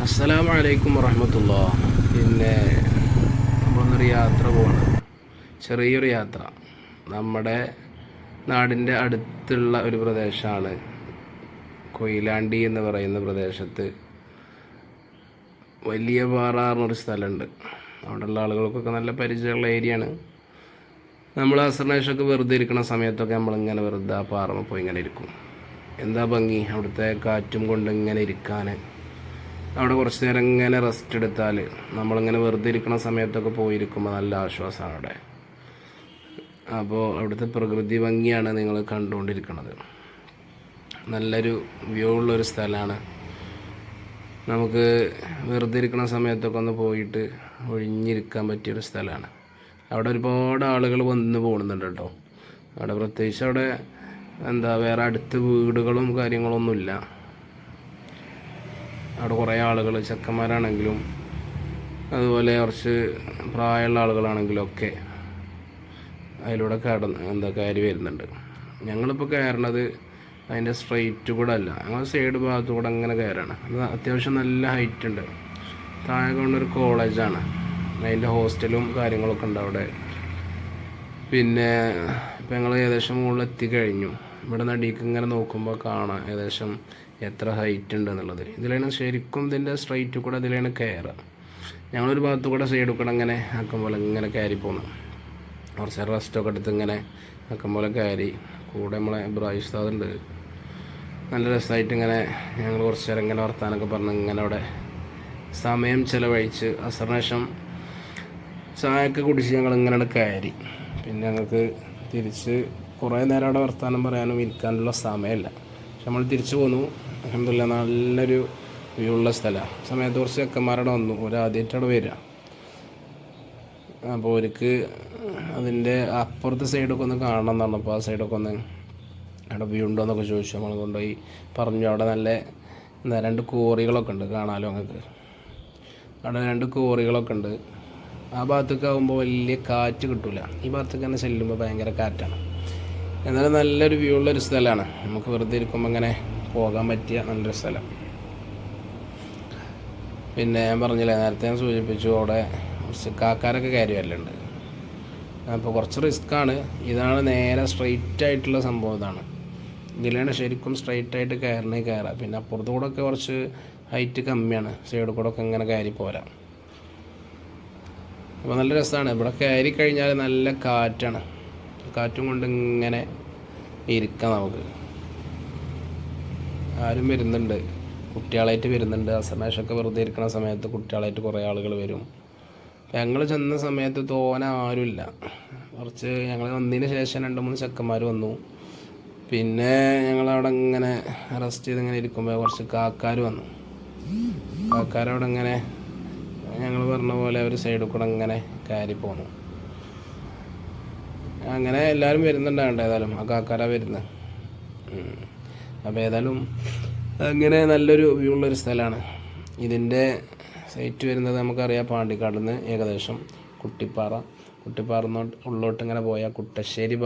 അസ്സലാമു അലൈക്കും വറഹ്മത്തുള്ളാഹി. പിന്നെ നമ്മളൊന്നൊരു യാത്ര പോകണം, ചെറിയൊരു യാത്ര. നമ്മുടെ നാടിൻ്റെ അടുത്തുള്ള ഒരു പ്രദേശമാണ് കൊയിലാണ്ടി എന്ന് പറയുന്ന പ്രദേശത്ത് വലിയ പാറ എന്നൊരു സ്ഥലമുണ്ട്. അവിടെയുള്ള ആളുകൾക്കൊക്കെ നല്ല പരിചയമുള്ള ഏരിയയാണ്. നമ്മൾ അസർനേഷൊക്കെ വെറുതെ ഇരിക്കുന്ന സമയത്തൊക്കെ നമ്മളിങ്ങനെ വെറുതെ ആ പാറമ പോയി ഇങ്ങനെ ഇരിക്കും. എന്താ ഭംഗി അവിടുത്തെ കാറ്റും കൊണ്ട് ഇങ്ങനെ ഇരിക്കാൻ. അവിടെ കുറച്ച് നേരം ഇങ്ങനെ റെസ്റ്റ് എടുത്താൽ, നമ്മളിങ്ങനെ വെറുതെ ഇരിക്കുന്ന സമയത്തൊക്കെ പോയിരിക്കുമ്പോൾ നല്ല ആശ്വാസമാണ് അവിടെ. അപ്പോൾ അവിടുത്തെ പ്രകൃതി ഭംഗിയാണ് നിങ്ങൾ കണ്ടുകൊണ്ടിരിക്കുന്നത്. നല്ലൊരു വ്യൂ ഉള്ളൊരു സ്ഥലമാണ്. നമുക്ക് വെറുതെ ഇരിക്കുന്ന സമയത്തൊക്കെ ഒന്ന് പോയിട്ട് ഒഴിഞ്ഞിരിക്കാൻ പറ്റിയൊരു സ്ഥലമാണ്. അവിടെ ഒരുപാട് ആളുകൾ വന്ന് പോകുന്നുണ്ട് കേട്ടോ. അവിടെ പ്രത്യേകിച്ച് അവിടെ വേറെ അടുത്ത് വീടുകളും കാര്യങ്ങളൊന്നുമില്ല. അവിടെ കുറേ ആളുകൾ, ചെക്കന്മാരാണെങ്കിലും അതുപോലെ കുറച്ച് പ്രായമുള്ള ആളുകളാണെങ്കിലും ഒക്കെ അതിലൂടെ കയറി വരുന്നുണ്ട്. ഞങ്ങളിപ്പോൾ കയറണത് അതിൻ്റെ സ്ട്രെയിറ്റ് കൂടെ അല്ല, ഞങ്ങൾ സൈഡ് ഭാഗത്തു കൂടെ അങ്ങനെ കയറാണ്. അത് അത്യാവശ്യം നല്ല ഹൈറ്റ് ഉണ്ട്. താഴെ കൊണ്ടൊരു കോളേജാണ്, അതിൻ്റെ ഹോസ്റ്റലും കാര്യങ്ങളൊക്കെ ഉണ്ട് അവിടെ. പിന്നെ ഇപ്പം ഞങ്ങൾ ഏകദേശം മുകളിൽ എത്തിക്കഴിഞ്ഞു. ഇവിടെ നടിക്ക് ഇങ്ങനെ നോക്കുമ്പോൾ കാണാം ഏകദേശം എത്ര ഹൈറ്റ് ഉണ്ട് എന്നുള്ളത്. ഇതിലാണ് ശരിക്കും ഇതിൻ്റെ സ്ട്രൈറ്റ് കൂടെ ഇതിലാണ് കയറുക. ഞങ്ങളൊരു ഭാഗത്തു കൂടെ സൈഡിൽ കൂടെ അങ്ങനെ ആക്കും പോലെ ഇങ്ങനെ കയറി പോകുന്നു. കുറച്ച് നേരം റെസ്റ്റൊക്കെ എടുത്ത് ഇങ്ങനെ ആക്കും പോലെ കയറി. കൂടെ നമ്മളെ ഇബ്രാഹിം ഉസ്താദുണ്ട്. നല്ല രസമായിട്ട് ഇങ്ങനെ ഞങ്ങൾ കുറച്ച് നേരം ഇങ്ങനെ വർത്താനൊക്കെ പറഞ്ഞ് ഇങ്ങനെ അവിടെ സമയം ചിലവഴിച്ച് അസർനേഷം ചായയൊക്കെ കുടിച്ച് ഞങ്ങൾ ഇങ്ങനെ കയറി. പിന്നെ ഞങ്ങൾക്ക് തിരിച്ച് കുറേ നേരം അവിടെ വർത്താനം പറയാനും ഇരിക്കാനുള്ള സമയമില്ല. പക്ഷെ നമ്മൾ തിരിച്ചു പോന്നു. അൽഹംദുലില്ലാഹ് നല്ലൊരു വ്യൂ ഉള്ള സ്ഥലമാണ്. സമയത്ത് കുറച്ച് ചെക്കന്മാരവിടെ വന്നു, ആദ്യമായിട്ട് അവിടെ വരിക. അപ്പോൾ അവർക്ക് അതിൻ്റെ അപ്പുറത്തെ സൈഡൊക്കെ ഒന്ന് കാണണം എന്ന് പറഞ്ഞപ്പോൾ ആ സൈഡൊക്കെ ഒന്ന് അവിടെ വ്യൂ ഉണ്ടോ എന്നൊക്കെ ചോദിച്ചു. നമ്മൾ കൊണ്ടുപോയി പറഞ്ഞു. അവിടെ നല്ല രണ്ട് കോറികളൊക്കെ ഉണ്ട്, കാണാമല്ലോ നിങ്ങൾക്ക്. അവിടെ രണ്ട് കോറികളൊക്കെ ഉണ്ട്. ആ ഭാഗത്തേക്ക് ആകുമ്പോൾ വലിയ കാറ്റ് കിട്ടില്ല. ഈ ഭാഗത്തേക്ക് തന്നെ ചെല്ലുമ്പോൾ ഭയങ്കര കാറ്റാണ്. എന്നാലും നല്ലൊരു വ്യൂ ഉള്ളൊരു സ്ഥലമാണ്. നമുക്ക് വെറുതെ ഇരിക്കുമ്പോൾ ഇങ്ങനെ പോകാൻ പറ്റിയ നല്ലൊരു സ്ഥലം. പിന്നെ ഞാൻ പറഞ്ഞില്ലേ, നേരത്തെ ഞാൻ സൂചിപ്പിച്ചു, അവിടെ കുറച്ച് കാക്കാരൊക്കെ കയറി വരലുണ്ട്. അപ്പോൾ കുറച്ച് റിസ്ക്കാണ്. ഇതാണ് നേരെ സ്ട്രെയിറ്റ് ആയിട്ടുള്ള സംഭവം. ഇതാണ് ഇതിലാണ് ശരിക്കും സ്ട്രെയിറ്റ് ആയിട്ട് കയറാം. പിന്നെ അപ്പുറത്തു കൂടെ ഒക്കെ കുറച്ച് ഹൈറ്റ് കമ്മിയാണ്, സൈഡിൽ കൂടെ ഒക്കെ ഇങ്ങനെ കയറി പോരാം. അപ്പോൾ നല്ല രസമാണ്. ഇവിടെ കയറി കഴിഞ്ഞാൽ നല്ല കാറ്റാണ്. കാറ്റും കൊണ്ട് ഇങ്ങനെ ഇരിക്കാം നമുക്ക്. ആരും വരുന്നുണ്ട്, കുട്ടികളായിട്ട് വരുന്നുണ്ട്. അസർനേഷൊക്കെ വെറുതെ ഇരിക്കുന്ന സമയത്ത് കുട്ടികളായിട്ട് കുറേ ആളുകൾ വരും. ഞങ്ങൾ ചെന്ന സമയത്ത് തോനെ ആരുമില്ല. കുറച്ച് ഞങ്ങൾ വന്നതിന് ശേഷം 2-3 ചെക്കന്മാർ വന്നു. പിന്നെ ഞങ്ങളവിടെ ഇങ്ങനെ റെസ്റ്റ് ചെയ്ത് ഇങ്ങനെ ഇരിക്കുമ്പോൾ കുറച്ച് കാക്കാർ വന്നു. കാക്കാരവിടെ ഇങ്ങനെ ഞങ്ങൾ പറഞ്ഞ പോലെ ഒരു സൈഡിൽ കൂടെ ഇങ്ങനെ കയറി പോന്നു. അങ്ങനെ എല്ലാവരും വരുന്നുണ്ടാകണ്ട. ഏതായാലും ആ കാക്കാരാ വരുന്നത്. അപ്പോൾ ഏതായാലും അങ്ങനെ നല്ലൊരു വ്യൂ ഉള്ളൊരു സ്ഥലമാണ്. ഇതിൻ്റെ സൈറ്റ് വരുന്നത് നമുക്കറിയാം, പാണ്ടിക്കാട് നിന്ന് ഏകദേശം കുട്ടിപ്പാറ ഉള്ളോട്ട് ഇങ്ങനെ പോയാൽ കുട്ടശ്ശേരി